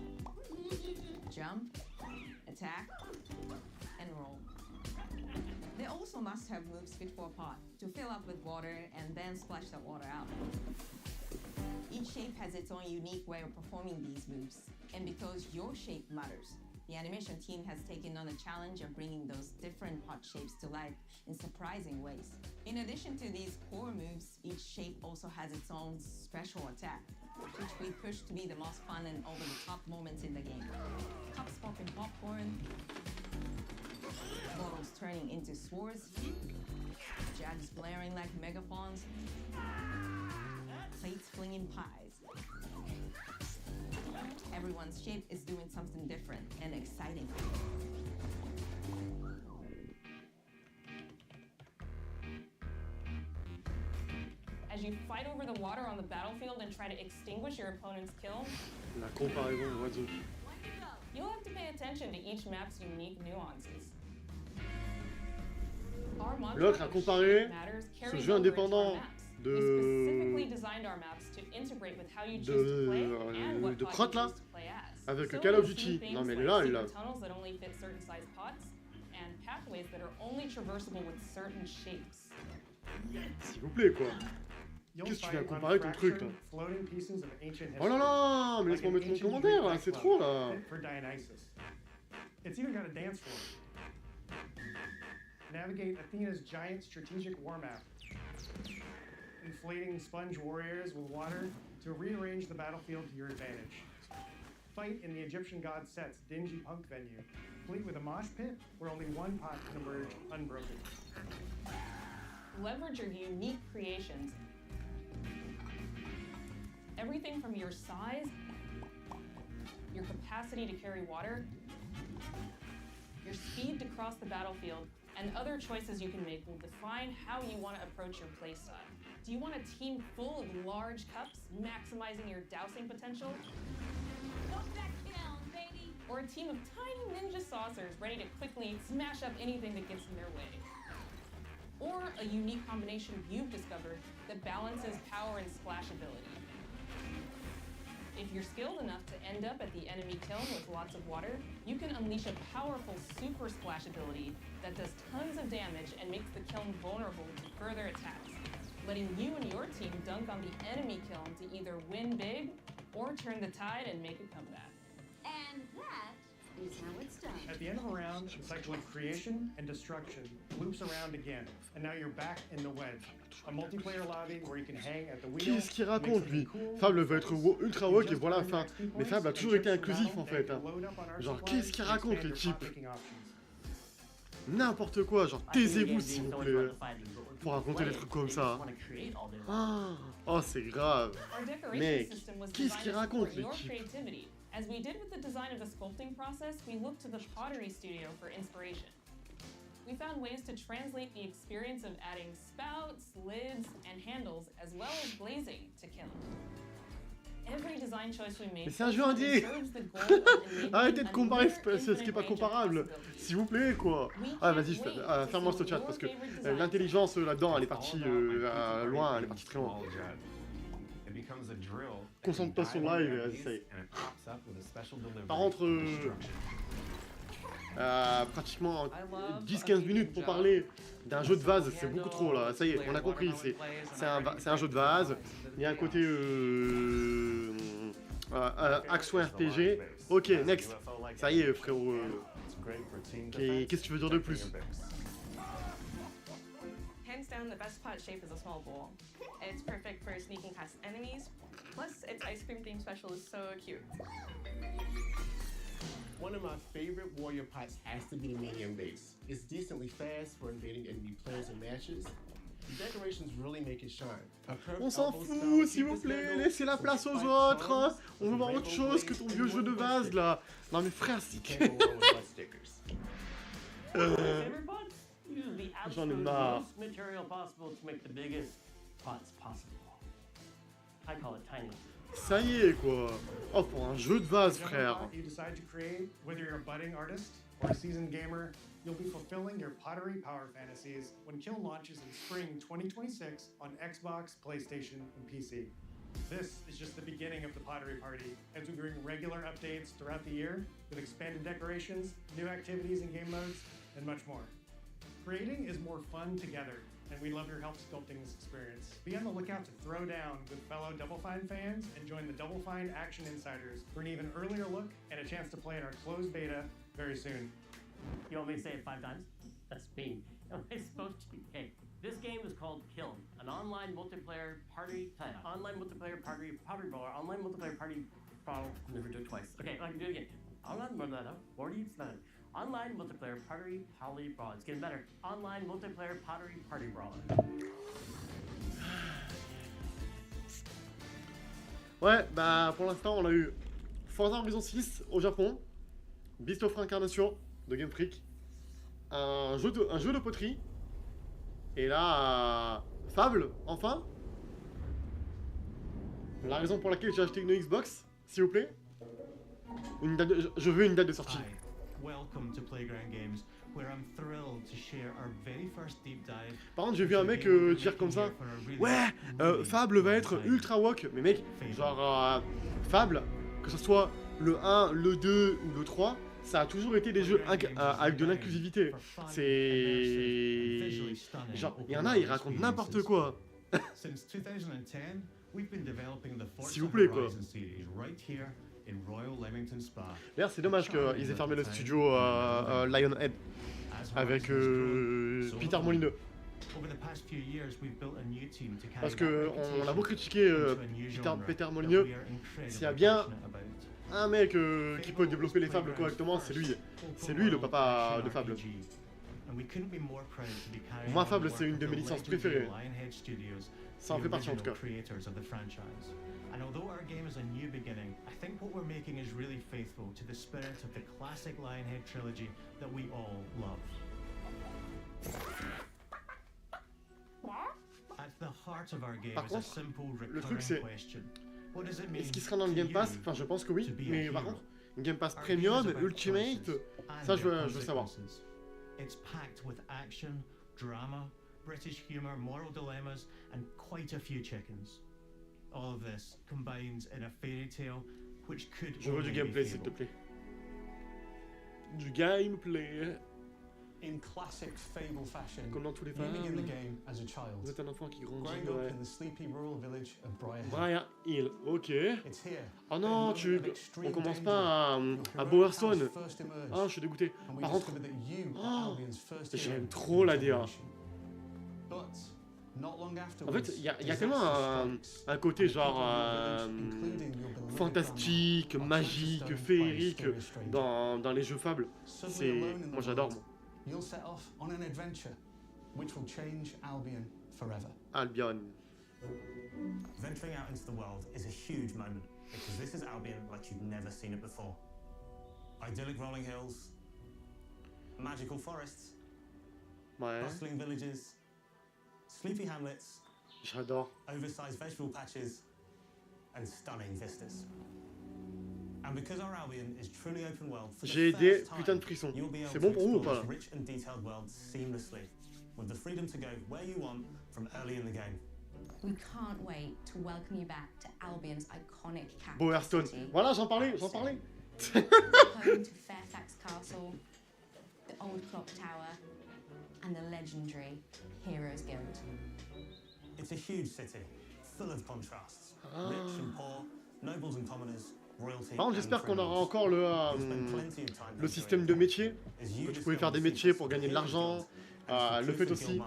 jump, attack, and roll. They also must have moves fit for a pot, to fill up with water and then splash that water out. Each shape has its own unique way of performing these moves, and because your shape matters, the animation team has taken on the challenge of bringing those different pot shapes to life in surprising ways. In addition to these core moves, each shape also has its own special attack, which we push to be the most fun and over-the-top moments in the game. Cups popping popcorn, bottles turning into swords, jugs blaring like megaphones, plates flinging pies. Everyone's shape is doing something different and exciting. As you fight over the water on the battlefield and try to extinguish your opponent's kiln, La comparaison, what the... you'll have to pay attention to each map's unique nuances. Our mantra L'autre a of comparé shape matters ce carries jeu over into our indépendant maps. We specifically de designed our maps to integrate with how you choose to play and what pot crotte you là, choose to play as. avec So Call of we've Duty. seen things Non mais like là, il a... secret tunnels that only fit certain size pots and pathways that are only traversable with certain shapes. S'il vous plaît quoi. You'll Qu'est-ce que tu viens fight comparer ton truc là? unfractured, floating pieces of ancient Oh là là, mais like laisse-moi an mettre mon ancient commentaire Greek là, c'est nightclub trop là. fit for Dionysus. It's even got a dance floor. Navigate Athena's giant strategic war map. Inflating sponge warriors with water to rearrange the battlefield to your advantage. Fight in the Egyptian god Set's dingy punk venue, complete with a mosh pit where only one pot can emerge unbroken. Leverage your unique creations. Everything from your size, your capacity to carry water, your speed to cross the battlefield, and other choices you can make will define how you want to approach your playstyle. Do you want a team full of large cups, maximizing your dousing potential? Or a team of tiny ninja saucers ready to quickly smash up anything that gets in their way? Or a unique combination you've discovered that balances power and splashability? If you're skilled enough to end up at the enemy kiln with lots of water, you can unleash a powerful super splash ability that does tons of damage and makes the kiln vulnerable to further attacks, letting you and your team dunk on the enemy kiln to either win big or turn the tide and make a comeback. And that is how it's done. At the end of a round, the cycle of creation and destruction loops around again, and now you're back in the wedge. A multiplayer lobby where you can hang at the wheel. Qu'est-ce qu'il raconte lui? Fable veut être ultra woke et voilà, enfin. Mais Fable a toujours été inclusif en fait. Hein. Genre, qu'est-ce qu'il raconte les types? n'importe quoi, genre taisez-vous s'il vous plaît, pour raconter des trucs comme ça. Oh, c'est grave. Our decoration Mec, system was qu'est-ce qu'il designed to raconte support your l'équipe? creativity. As we did with the design of the sculpting process, we looked to the pottery studio for inspiration. We found ways to translate the experience of adding spouts, lids, and handles, as well as glazing to kiln. Every design choice we made Mais c'est un jeu indé. serves the goal of enabling Arrêtez de a comparer near ce qui est pas infinite range of comparable, possibilities. s'il vous plaît, quoi. Ah, vas-y, ferme-moi ce chat, parce que l'intelligence là-dedans, elle est partie loin, elle est partie très loin. Concentre-toi sur live et vas-y, ça y est. Par contre, pratiquement 10-15 minutes pour parler d'un jeu de vase, c'est beaucoup trop là. Ça y est, on a compris, c'est un jeu de vase. Il y a un côté action RPG. Ok, next. Ça y est, frérot. Qu'est-ce que tu veux dire de plus? Hands down, the best pot shape is a small bowl. It's perfect for sneaking past enemies. Plus, its ice cream theme special is so cute. One of my favorite warrior pots has to be the medium base. It's decently fast for invading enemy players and matches. The decorations really make it shine. On s'en fout, s'il vous plaît, laissez la place aux autres. Hein. On veut voir autre chose que ton vieux jeu de vase là. Non mais frère, c'est que... J'en ai marre. Most material possible to make the biggest pots possible. I call it tiny. Ça y est quoi. Oh, pour un jeu de vase, frère. You decide to create, whether you're a budding artist or a seasoned gamer, you'll be fulfilling your pottery power fantasies when Kiln launches in spring 2026 on Xbox, PlayStation, and PC. This is just the beginning of the pottery party as we bring regular updates throughout the year with expanded decorations, new activities and game modes, and much more. Creating is more fun together, and we love your help sculpting this experience. Be on the lookout to throw down with fellow Double Fine fans and join the Double Fine Action Insiders for an even earlier look and a chance to play in our closed beta very soon. You want me to say it 5 times? That's mean. Am I supposed to? Okay. This game is called Kiln, an online multiplayer party pottery brawl, online multiplayer party brawl. I'll never do it twice. Okay, I can do it again. Online multiplayer pottery brawl. It's getting better. Online multiplayer pottery party brawl. Ouais, bah pour l'instant on a eu Forza Horizon 6 au Japon, Beast of Reincarnation de Game Freak, un jeu de poterie, et là, Fable, enfin. La raison pour laquelle j'ai acheté une Xbox, s'il vous plaît. Je veux une date de sortie. Welcome to Playground Games, where I'm thrilled to share our very first deep dive. Par contre, j'ai vu un mec dire comme ça, ouais, Fable va être ultra woke. Mais mec, genre, Fable, que ce soit le 1, le 2 ou le 3, ça a toujours été des jeux avec de l'inclusivité. C'est... Genre, il y en a, ils racontent n'importe quoi. S'il vous plaît, quoi. D'ailleurs, c'est dommage qu'ils aient fermé le studio Lionhead avec Peter Molineux. Parce qu'on a beau critiquer Peter Molineux, s'il y a bien un mec qui peut développer les fables correctement, c'est lui. C'est lui le papa de Fable. Moi, Fable, c'est une de mes licences préférées. Ça en fait partie en tout cas. And although our game is a new beginning, I think what we're making is really faithful to the spirit of the classic Lionhead trilogy that we all love. At the heart of our game is a simple recurring question. What does it mean? Est-ce qu'il sera dans le Game Pass? Enfin, je pense que oui, mais par contre, Game Pass Premium, Ultimate, ça je veux savoir. It's packed with action, drama, British humor, moral dilemmas, and quite a few chickens. All of this combines in a fairy tale which could Je veux du gameplay, s'il te plaît. Du gameplay. In classic Fable fashion, comme dans tous les you begin the game as a child. Vous êtes un enfant qui grandit. Growing up in the sleepy rural village of Briar Hill, ok. It's here. Oh non, on commence pas à Bowerstone. Ah, je suis dégoûté. Par contre, j'aime trop la DA. En fait, il y a tellement un côté genre fantastique, magique, féerique dans les jeux Fable. Moi j'adore, moi. you'll set off on an adventure which will change Albion forever. Albion. Venturing out into the world is a huge moment because this is Albion like you've never seen it before. Idyllic rolling hills, magical forests, bustling villages, sleepy hamlets, j'adore, oversized vegetable patches, and stunning vistas. And because our Albion is truly open world, j'ai des putains de frissons. C'est bon pour vous ou pas? Rich and detailed world seamlessly, with the freedom to go where you want from early in the game. We can't wait to welcome you back to Albion's iconic capital Bowerstone. city. Voilà, j'en parlais. Home to Fairfax Castle, the old clock tower, and the legendary Heroes Guild. It's a huge city, full of contrasts. Rich and poor, nobles and commoners, royalty. Par contre, j'espère qu'on aura encore le système de métier, que tu pouvais faire des métiers pour gagner de l'argent. Le fait aussi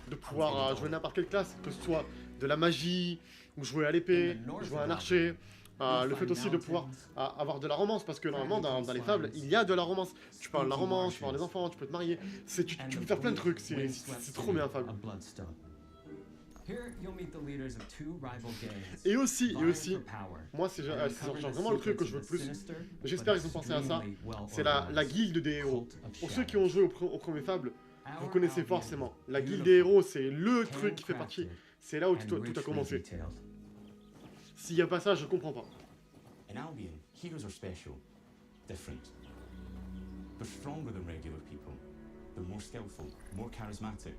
de pouvoir jouer n'importe quelle classe, que ce soit de la magie, ou jouer à l'épée, jouer à un archer. Le fait aussi de pouvoir avoir de la romance, parce que normalement dans les fables, il y a de la romance. Tu parles de la romance, tu peux avoir des enfants, tu peux te marier. Tu peux faire plein de trucs, c'est trop bien, fable. Et aussi, moi c'est genre vraiment le truc que je veux le plus. J'espère qu'ils ont pensé à ça. C'est la guilde des héros. Pour ceux qui ont joué au premier fable, vous connaissez forcément. La guilde des héros, c'est le truc qui fait partie. C'est là où tout a commencé. S'il n'y a pas ça, je comprends pas. In Albion, heroes are special, different. They're stronger than regular people. They're more skillful, more charismatic.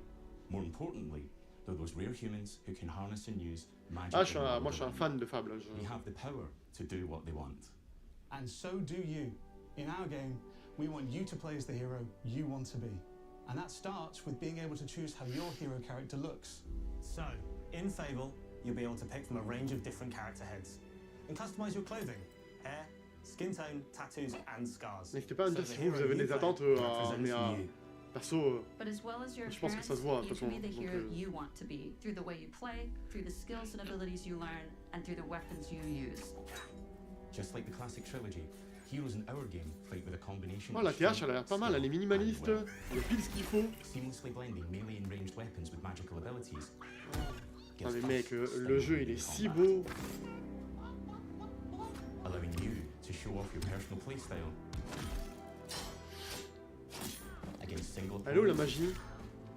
More importantly, they're those rare humans who can harness and use magic. Moi je suis un fan de Fable. They have the power to do what they want. And so do you. In our game, we want you to play as the hero you want to be. And that starts with being able to choose how your hero character looks. So, in Fable, you'll be able to pick from a range of different character heads and customize your clothing, hair, skin tone, tattoos, and scars. N'hésitez pas à me dire si vous avez des attentes, mais perso, je pense que ça se voit de toute façon. You can be the hero you want to be through the way you play, through the skills and abilities you learn, and through the weapons you use. Just like the classic trilogy, heroes in our game fight with a combination. Oh, la TH, elle a l'air pas mal, elle est minimaliste, il y a pile ce qu'il faut. Seamlessly blending melee and ranged weapons with magical abilities. Ah mais mec, le jeu il est si beau. Allowing you to show off your personal playstyle. Against single Allô la magie.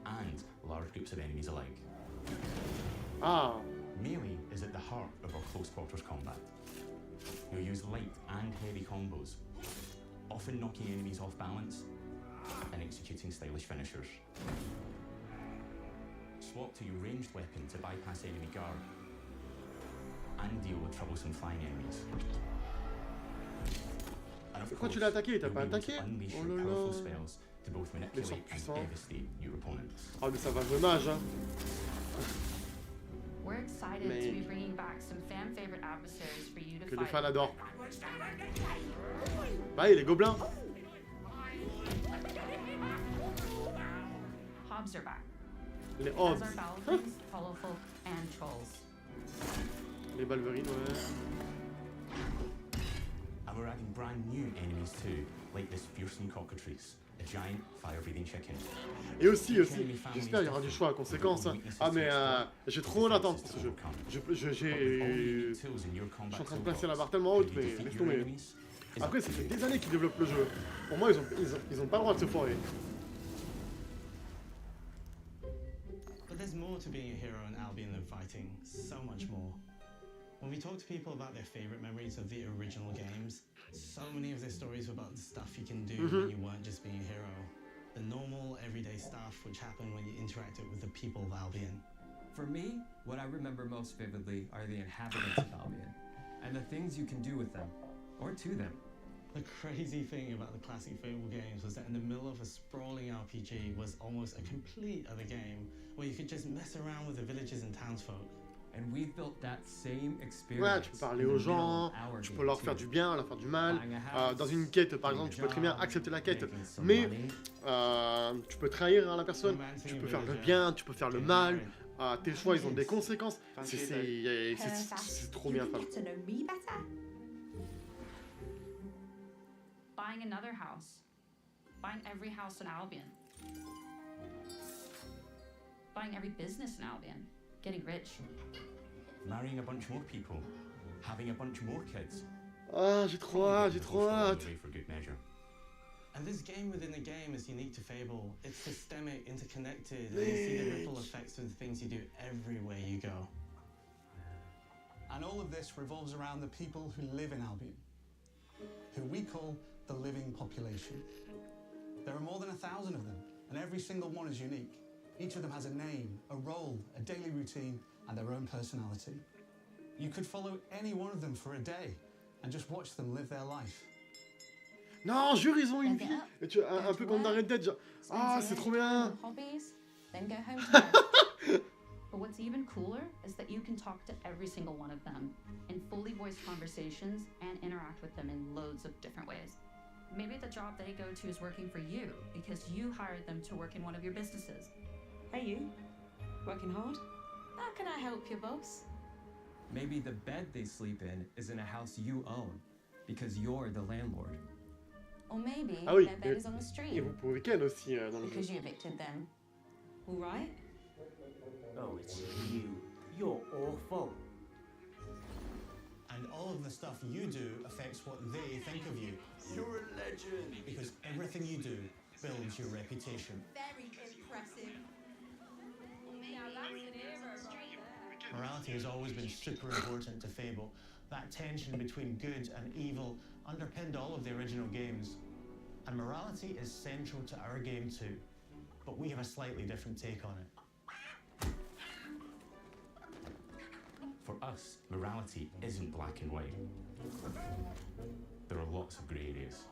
And large groups of enemies alike. Ah. Melee is at the heart of our close quarters combat. You'll use light and heavy combos, often knocking enemies off balance and executing stylish finishers. Swap to your ranged weapon to bypass enemy guard and deal with troublesome flying enemies. Pourquoi tu l'as attaqué? T'as pas attaqué? Oh là là. To both manipulate and devastate your opponents. Ah mais ça va jouer mage hein. We're excited to be bringing back some fan favorite adversaries for you to Que fight. les fans adorent. Bah les gobelins. Hobbs are back. Les As Hobbs. are Balverines, Followfolk, and Trolls. Les balverines, ouais. And we're adding brand new enemies too, like this fearsome cockatrice, a giant fire-breathing chicken. Et aussi, j'espère qu'il y aura du choix à conséquence. Hein. Ah mais j'ai trop d'attente pour ce jeu. Je suis en train de placer la barre tellement haute, mais laisse tomber. Après, ça fait des années qu'ils développent le jeu. Pour moi, ils ont pas le droit de se foirer. But there's more to being a hero in Albion than fighting, so much more. When we talk to people about their favorite memories of the original games, so many of their stories were about the stuff you can do when you weren't just being a hero. The normal, everyday stuff which happened when you interacted with the people of Albion. For me, what I remember most vividly are the inhabitants of Albion, and the things you can do with them, or to them. The crazy thing about the classic Fable games was that in the middle of a sprawling RPG was almost a complete other game, where you could just mess around with the villages and townsfolk. And we've built that same experience. Ouais, tu peux parler aux gens, tu peux leur faire du bien, leur faire du mal. Dans une quête, par exemple, tu peux très bien accepter la quête, mais tu peux trahir la personne, tu peux faire le bien, tu peux faire le mal. Tes choix, ils ont des conséquences. C'est trop bien. Buying another house. Buying every house in Albion. Buying every business in Albion, getting rich. Marrying a bunch more people, having a bunch more kids. Ah, j'ai trop hâte, j'ai trop hâte. For good measure. And this game within a game is unique to Fable. It's systemic, interconnected, and you see the ripple effects of the things you do everywhere you go. And all of this revolves around the people who live in Albion, who we call the living population. There are more than 1,000 of them, and every single one is unique. Each of them has a name, a role, a daily routine, and their own personality. You could follow any one of them for a day and just watch them live their life. Non, jure, ils ont une vie. Et tu, un peu comme dans Red Dead, genre, ah, c'est trop bien. Hobbies, then go home to bed. But what's even cooler is that you can talk to every single one of them in fully voiced conversations and interact with them in loads of different ways. Maybe the job they go to is working for you because you hired them to work in one of your businesses. Hey you, working hard? How can I help you, boss? Maybe the bed they sleep in is in a house you own because you're the landlord. Or maybe Ah oui, their bed is on the street et vous pour le week-end aussi dans le jeu. because you evicted them. All right. Oh, it's you. You're awful. And all of the stuff you do affects what they think of you. You're a legend. Because everything you do builds your reputation. Very impressive. Morality has always been super important to Fable. That tension between good and evil underpinned all of the original games. And morality is central to our game too. But we have a slightly different take on it. For us, morality isn't black and white. There are lots of grey areas.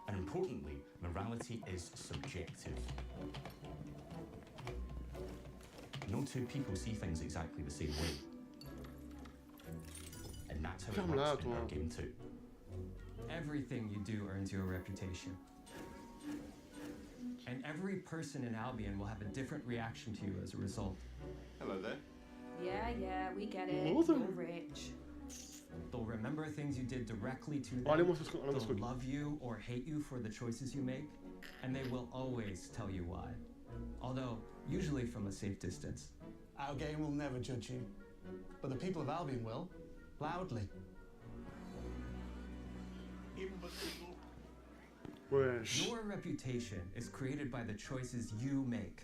And importantly, morality is subjective. No two people see things exactly the same way. And that's how it works in our game too. Everything you do earns you a reputation. And every person in Albion will have a different reaction to you as a result. Hello there. Yeah, we get it. Awesome. You're rich. They'll remember things you did directly to them. Allez-moi ce truc, allez-moi ce They'll truc. love you or hate you for the choices you make, and they will always tell you why. Although, usually from a safe distance. Our game will never judge you, but the people of Albion will, loudly. Your reputation is created by the choices you make,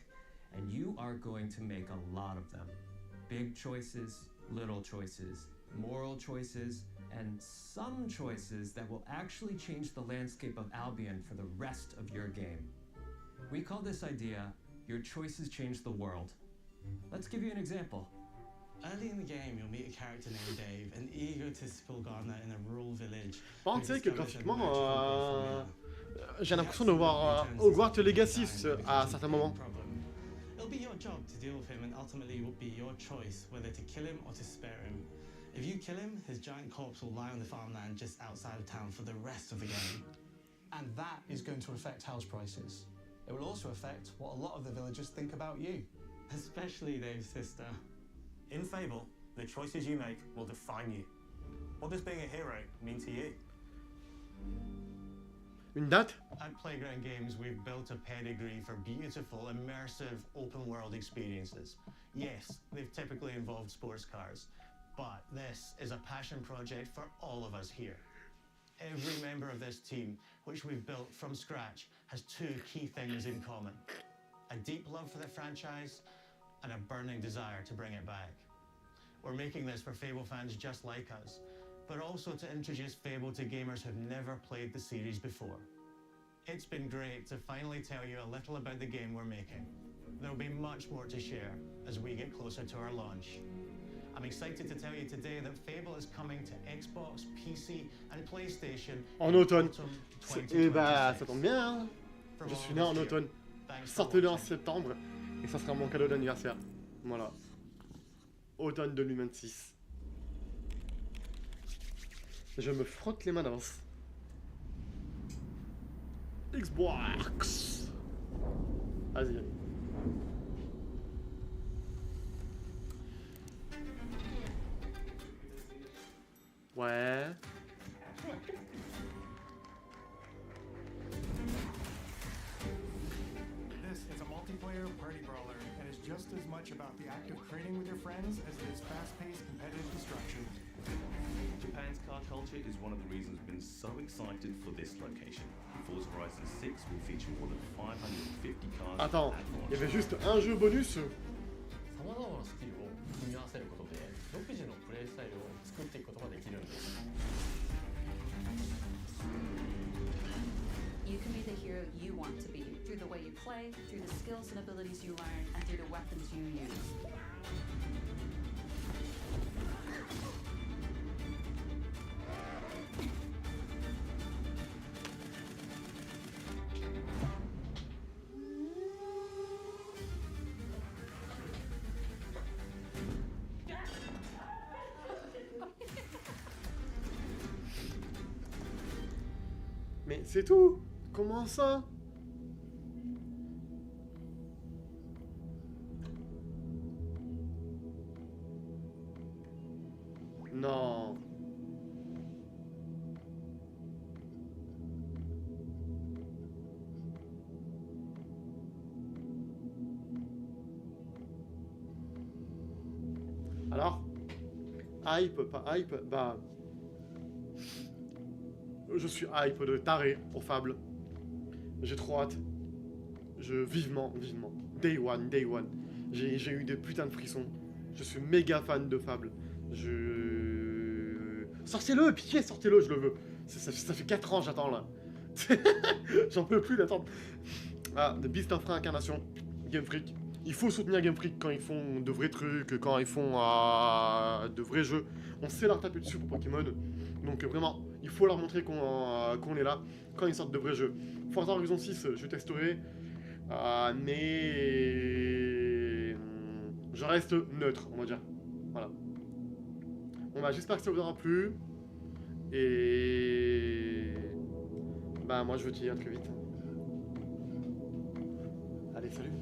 and you are going to make a lot of them. Big choices, little choices, moral choices, and some choices that will actually change the landscape of Albion for the rest of your game. We call this idea, your choices change the world. Let's give you an example. Early in the game, you'll meet a character named Dave, an egotistical gardener in a rural village. Par contre, c'est vrai que graphiquement, j'ai l'impression de voir Hogwarts Legacy à certains moments. It'll be your job to deal with him, and ultimately it will be your choice whether to kill him or to spare him. If you kill him, his giant corpse will lie on the farmland just outside of town for the rest of the game. And that is going to affect house prices. It will also affect what a lot of the villagers think about you. Especially Dave's sister. In Fable, the choices you make will define you. What does being a hero mean to you? Une date? At Playground Games, we've built a pedigree for beautiful, immersive, open-world experiences. Yes, they've typically involved sports cars, but this is a passion project for all of us here. Every member of this team, which we've built from scratch, has two key things in common. A deep love for the franchise and a burning desire to bring it back. We're making this for Fable fans just like us, but also to introduce Fable to gamers who've never played the series before. It's been great to finally tell you a little about the game we're making. There'll be much more to share as we get closer to our launch. I'm excited to tell you today that Fable is coming to Xbox, PC and PlayStation En automne. autumn Et bah, 2026. ça tombe bien. Hein. Je suis né en automne. Sortez-le en septembre et ça sera mon cadeau d'anniversaire. Voilà. Automne 2026. Je me frotte les mains d'avance. Xbox. Vas-y. Ouais. as much about the act of training with your friends as it is fast-paced competitive destruction. Japan's car culture is one of the reasons we've been so excited for this location. Forza Horizon 6 will feature more than 550 cars. Attends, il y avait juste un jeu bonus. さまざまなスキルを組み合わせることで独自のプレイスタイルを作っていくことができるんです。 You can be the hero you want to be through the way you play, through the skills and abilities you learn, and through the weapons you use. Mais c'est tout. Comment ça? Non. Alors? Hype, pas hype? Bah... Je suis hype de taré pour Fable. J'ai trop hâte. Vivement. Day one. J'ai eu des putains de frissons. Je suis méga fan de Fable. Sortez-le, pitié, sortez-le, je le veux. Ça fait 4 ans, j'attends là. J'en peux plus d'attendre. Ah, The Beast of Réincarnation. Game Freak. Il faut soutenir Game Freak quand ils font de vrais trucs, quand ils font de vrais jeux. On sait leur taper dessus pour Pokémon. Donc vraiment, il faut leur montrer qu'on est là quand ils sortent de vrais jeux. Forza Horizon 6, je testerai. Mais... je reste neutre, on va dire. Voilà. Bon bah j'espère que ça vous aura plu. Et... bah moi je veux te dire très vite. Allez, salut.